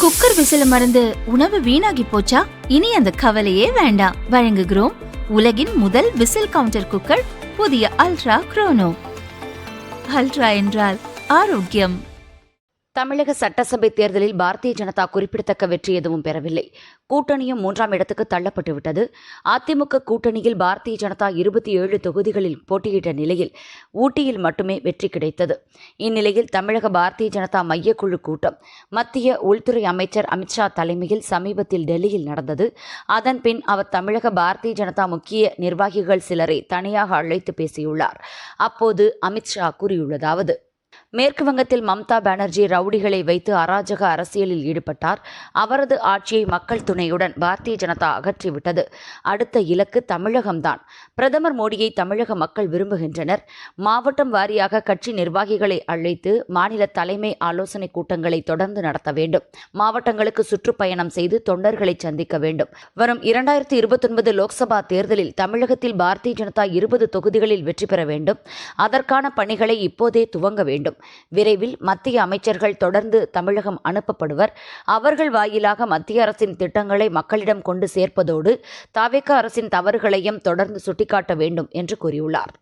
Cooker விசில மறந்து உணவு வீணாகி போச்சா? இனி அந்த கவலையே வேண்டாம். வழங்குகிறோம் உலகின் முதல் விசில் கவுண்டர் குக்கர், புதிய அல்ட்ரா குரோனோ. அல்ட்ரா என்றால் ஆரோக்கியம். தமிழக சட்டசபை தேர்தலில் பாரதிய ஜனதா குறிப்பிடத்தக்க வெற்றி எதுவும் பெறவில்லை. கூட்டணியும் 3ஆம் இடத்துக்கு தள்ளப்பட்டுவிட்டது. அதிமுக கூட்டணியில் பாரதிய ஜனதா 27 தொகுதிகளில் போட்டியிட்ட நிலையில் ஊட்டியில் மட்டுமே வெற்றி கிடைத்தது. இந்நிலையில் தமிழக பாரதிய ஜனதா மையக்குழு கூட்டம் மத்திய உள்துறை அமைச்சர் அமித்ஷா தலைமையில் சமீபத்தில் டெல்லியில் நடந்தது. அதன்பின் அவர் தமிழக பாரதிய ஜனதா முக்கிய நிர்வாகிகள் சிலரை தனியாக அழைத்து பேசியுள்ளார். அப்போது அமித்ஷா கூறியுள்ளதாவது: மேற்கு வங்கத்தில் மம்தா பானர்ஜி ரவுடிகளை வைத்து அராஜக அரசியலில் ஈடுபட்டார். அவரது ஆட்சியை மக்கள் துணையுடன் பாரதிய ஜனதா அகற்றிவிட்டது. அடுத்த இலக்கு தமிழகம்தான். பிரதமர் மோடியை தமிழக மக்கள் விரும்புகின்றனர். மாவட்டம் வாரியாக கட்சி நிர்வாகிகளை அழைத்து மாநில தலைமை ஆலோசனை கூட்டங்களை தொடர்ந்து நடத்த வேண்டும். மாவட்டங்களுக்கு சுற்றுப்பயணம் செய்து தொண்டர்களை சந்திக்க வேண்டும். வரும் 2029 லோக்சபா தேர்தலில் தமிழகத்தில் பாரதிய ஜனதா 20 தொகுதிகளில் வெற்றி பெற வேண்டும். அதற்கான பணிகளை இப்போதே துவங்க வேண்டும். விரைவில் மத்திய அமைச்சர்கள் தொடர்ந்து தமிழகம் அனுப்பப்படுவர். அவர்கள் வாயிலாக மத்திய அரசின் திட்டங்களை மக்களிடம் கொண்டு சேர்ப்பதோடு தவிக அரசின் தவறுகளையும் தொடர்ந்து சுட்டிக்காட்ட வேண்டும் என்று கூறியுள்ளார்.